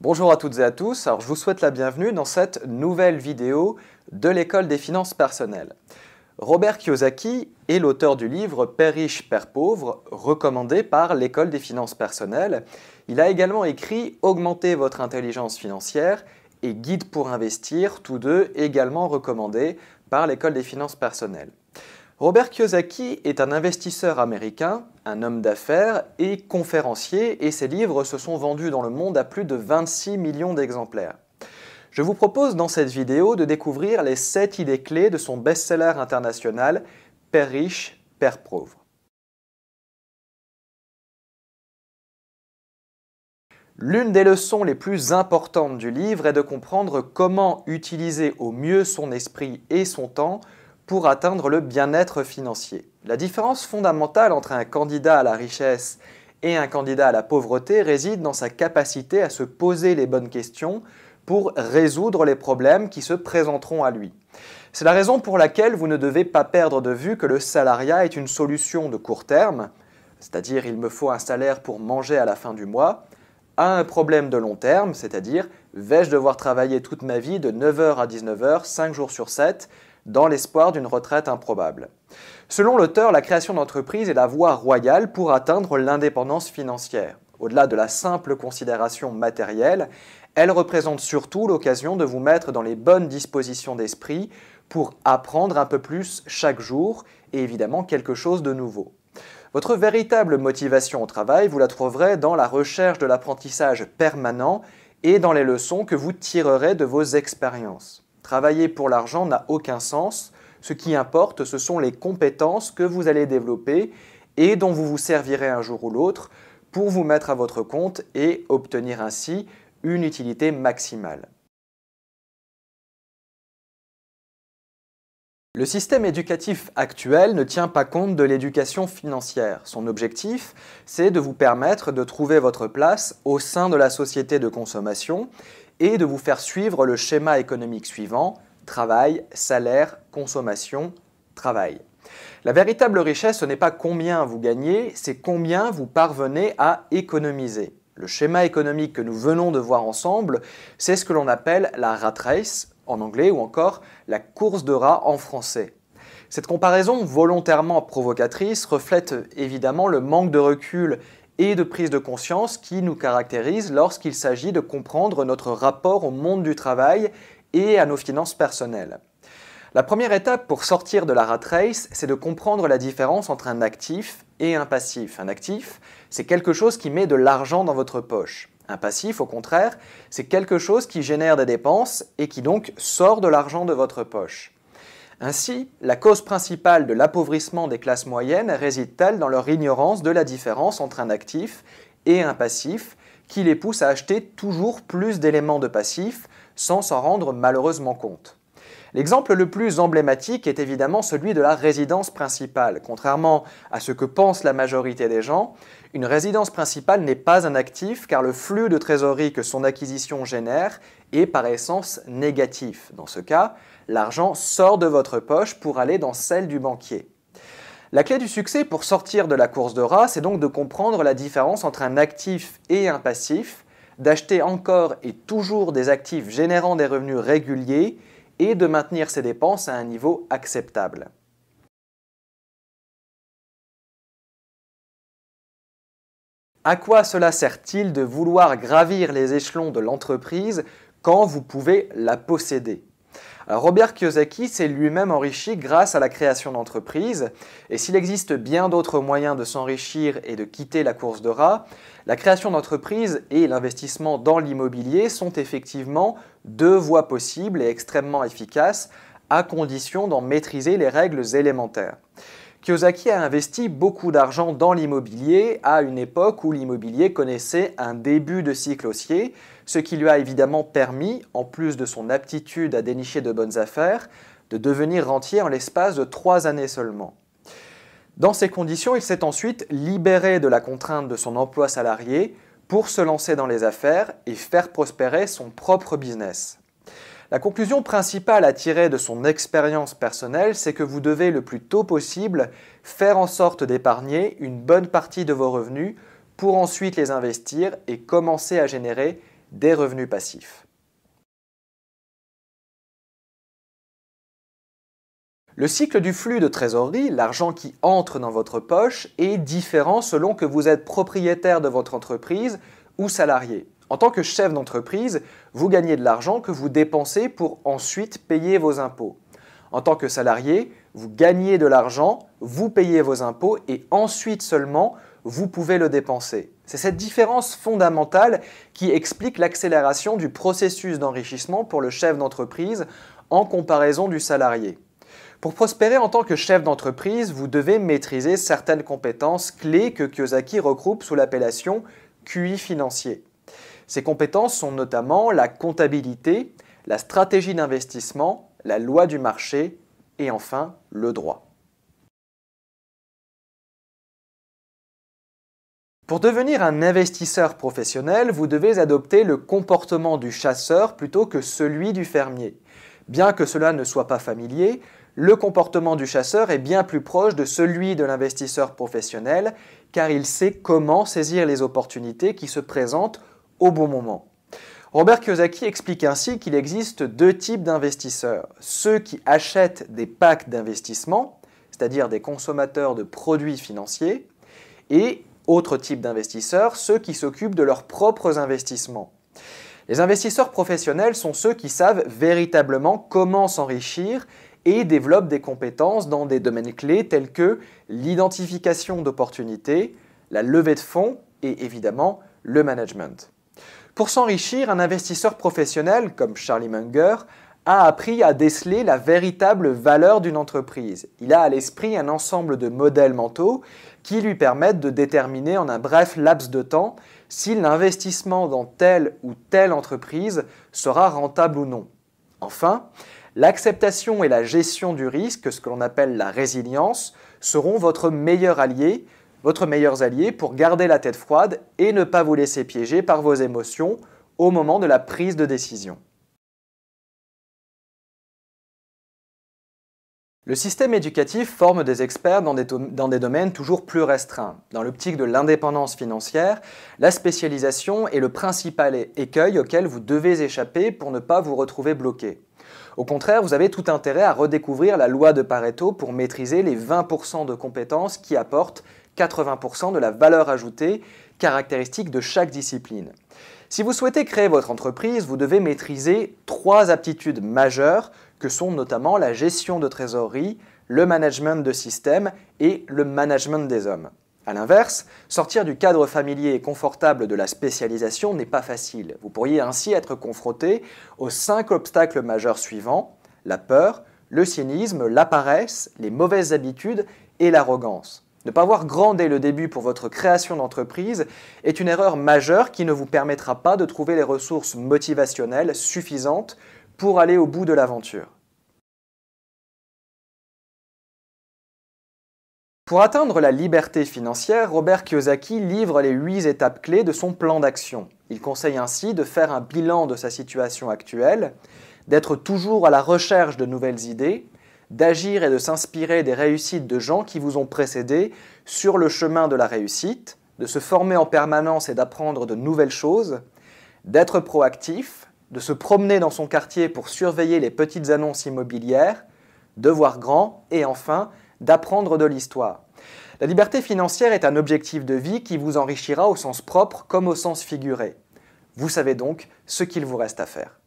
Bonjour à toutes et à tous, alors je vous souhaite la bienvenue dans cette nouvelle vidéo de l'école des finances personnelles. Robert Kiyosaki est l'auteur du livre Père riche, Père pauvre, recommandé par l'école des finances personnelles. Il a également écrit Augmenter votre intelligence financière et Guide pour investir, tous deux également recommandés par l'école des finances personnelles. Robert Kiyosaki est un investisseur américain, un homme d'affaires et conférencier, et ses livres se sont vendus dans le monde à plus de 26 millions d'exemplaires. Je vous propose dans cette vidéo de découvrir les 7 idées clés de son best-seller international Père riche, Père pauvre. L'une des leçons les plus importantes du livre est de comprendre comment utiliser au mieux son esprit et son temps pour atteindre le bien-être financier. La différence fondamentale entre un candidat à la richesse et un candidat à la pauvreté réside dans sa capacité à se poser les bonnes questions pour résoudre les problèmes qui se présenteront à lui. C'est la raison pour laquelle vous ne devez pas perdre de vue que le salariat est une solution de court terme, c'est-à-dire il me faut un salaire pour manger à la fin du mois, à un problème de long terme, c'est-à-dire vais-je devoir travailler toute ma vie de 9h à 19h, 5 jours sur 7, dans l'espoir d'une retraite improbable. Selon l'auteur, la création d'entreprise est la voie royale pour atteindre l'indépendance financière. Au-delà de la simple considération matérielle, elle représente surtout l'occasion de vous mettre dans les bonnes dispositions d'esprit pour apprendre un peu plus chaque jour et évidemment quelque chose de nouveau. Votre véritable motivation au travail, vous la trouverez dans la recherche de l'apprentissage permanent et dans les leçons que vous tirerez de vos expériences. Travailler pour l'argent n'a aucun sens. Ce qui importe, ce sont les compétences que vous allez développer et dont vous vous servirez un jour ou l'autre pour vous mettre à votre compte et obtenir ainsi une utilité maximale. Le système éducatif actuel ne tient pas compte de l'éducation financière. Son objectif, c'est de vous permettre de trouver votre place au sein de la société de consommation et de vous faire suivre le schéma économique suivant, travail, salaire, consommation, travail. La véritable richesse, ce n'est pas combien vous gagnez, c'est combien vous parvenez à économiser. Le schéma économique que nous venons de voir ensemble, c'est ce que l'on appelle la rat race en anglais ou encore la course de rats en français. Cette comparaison volontairement provocatrice reflète évidemment le manque de recul et de prise de conscience qui nous caractérise lorsqu'il s'agit de comprendre notre rapport au monde du travail et à nos finances personnelles. La première étape pour sortir de la rat race, c'est de comprendre la différence entre un actif et un passif. Un actif, c'est quelque chose qui met de l'argent dans votre poche. Un passif, au contraire, c'est quelque chose qui génère des dépenses et qui donc sort de l'argent de votre poche. Ainsi, la cause principale de l'appauvrissement des classes moyennes réside-t-elle dans leur ignorance de la différence entre un actif et un passif qui les pousse à acheter toujours plus d'éléments de passif sans s'en rendre malheureusement compte. L'exemple le plus emblématique est évidemment celui de la résidence principale. Contrairement à ce que pense la majorité des gens, une résidence principale n'est pas un actif car le flux de trésorerie que son acquisition génère est par essence négatif. Dans ce cas, l'argent sort de votre poche pour aller dans celle du banquier. La clé du succès pour sortir de la course de rats, c'est donc de comprendre la différence entre un actif et un passif, d'acheter encore et toujours des actifs générant des revenus réguliers et de maintenir ses dépenses à un niveau acceptable. À quoi cela sert-il de vouloir gravir les échelons de l'entreprise quand vous pouvez la posséder ? Alors Robert Kiyosaki s'est lui-même enrichi grâce à la création d'entreprises, et s'il existe bien d'autres moyens de s'enrichir et de quitter la course de rats, la création d'entreprises et l'investissement dans l'immobilier sont effectivement deux voies possibles et extrêmement efficaces, à condition d'en maîtriser les règles élémentaires. Kiyosaki a investi beaucoup d'argent dans l'immobilier à une époque où l'immobilier connaissait un début de cycle haussier, ce qui lui a évidemment permis, en plus de son aptitude à dénicher de bonnes affaires, de devenir rentier en l'espace de 3 années seulement. Dans ces conditions, il s'est ensuite libéré de la contrainte de son emploi salarié pour se lancer dans les affaires et faire prospérer son propre business. La conclusion principale à tirer de son expérience personnelle, c'est que vous devez le plus tôt possible faire en sorte d'épargner une bonne partie de vos revenus pour ensuite les investir et commencer à générer des revenus passifs. Le cycle du flux de trésorerie, l'argent qui entre dans votre poche, est différent selon que vous êtes propriétaire de votre entreprise ou salarié. En tant que chef d'entreprise, vous gagnez de l'argent que vous dépensez pour ensuite payer vos impôts. En tant que salarié, vous gagnez de l'argent, vous payez vos impôts et ensuite seulement vous pouvez le dépenser. C'est cette différence fondamentale qui explique l'accélération du processus d'enrichissement pour le chef d'entreprise en comparaison du salarié. Pour prospérer en tant que chef d'entreprise, vous devez maîtriser certaines compétences clés que Kiyosaki regroupe sous l'appellation QI financier. Ces compétences sont notamment la comptabilité, la stratégie d'investissement, la loi du marché et enfin le droit. Pour devenir un investisseur professionnel, vous devez adopter le comportement du chasseur plutôt que celui du fermier. Bien que cela ne soit pas familier, le comportement du chasseur est bien plus proche de celui de l'investisseur professionnel car il sait comment saisir les opportunités qui se présentent au bon moment. Robert Kiyosaki explique ainsi qu'il existe deux types d'investisseurs. Ceux qui achètent des packs d'investissement, c'est-à-dire des consommateurs de produits financiers, et autre type d'investisseurs, ceux qui s'occupent de leurs propres investissements. Les investisseurs professionnels sont ceux qui savent véritablement comment s'enrichir et développent des compétences dans des domaines clés tels que l'identification d'opportunités, la levée de fonds et évidemment le management. Pour s'enrichir, un investisseur professionnel comme Charlie Munger a appris à déceler la véritable valeur d'une entreprise. Il a à l'esprit un ensemble de modèles mentaux qui lui permettent de déterminer en un bref laps de temps si l'investissement dans telle ou telle entreprise sera rentable ou non. Enfin, l'acceptation et la gestion du risque, ce que l'on appelle la résilience, seront votre meilleurs alliés pour garder la tête froide et ne pas vous laisser piéger par vos émotions au moment de la prise de décision. Le système éducatif forme des experts dans des domaines toujours plus restreints. Dans l'optique de l'indépendance financière, la spécialisation est le principal écueil auquel vous devez échapper pour ne pas vous retrouver bloqué. Au contraire, vous avez tout intérêt à redécouvrir la loi de Pareto pour maîtriser les 20% de compétences qui apportent 80% de la valeur ajoutée caractéristique de chaque discipline. Si vous souhaitez créer votre entreprise, vous devez maîtriser 3 aptitudes majeures que sont notamment la gestion de trésorerie, le management de système et le management des hommes. A l'inverse, sortir du cadre familier et confortable de la spécialisation n'est pas facile. Vous pourriez ainsi être confronté aux 5 obstacles majeurs suivants: la peur, le cynisme, la paresse, les mauvaises habitudes et l'arrogance. Ne pas voir grand dès le début pour votre création d'entreprise est une erreur majeure qui ne vous permettra pas de trouver les ressources motivationnelles suffisantes pour aller au bout de l'aventure. Pour atteindre la liberté financière, Robert Kiyosaki livre les 8 étapes clés de son plan d'action. Il conseille ainsi de faire un bilan de sa situation actuelle, d'être toujours à la recherche de nouvelles idées, d'agir et de s'inspirer des réussites de gens qui vous ont précédé sur le chemin de la réussite, de se former en permanence et d'apprendre de nouvelles choses, d'être proactif, de se promener dans son quartier pour surveiller les petites annonces immobilières, de voir grand et enfin d'apprendre de l'histoire. La liberté financière est un objectif de vie qui vous enrichira au sens propre comme au sens figuré. Vous savez donc ce qu'il vous reste à faire.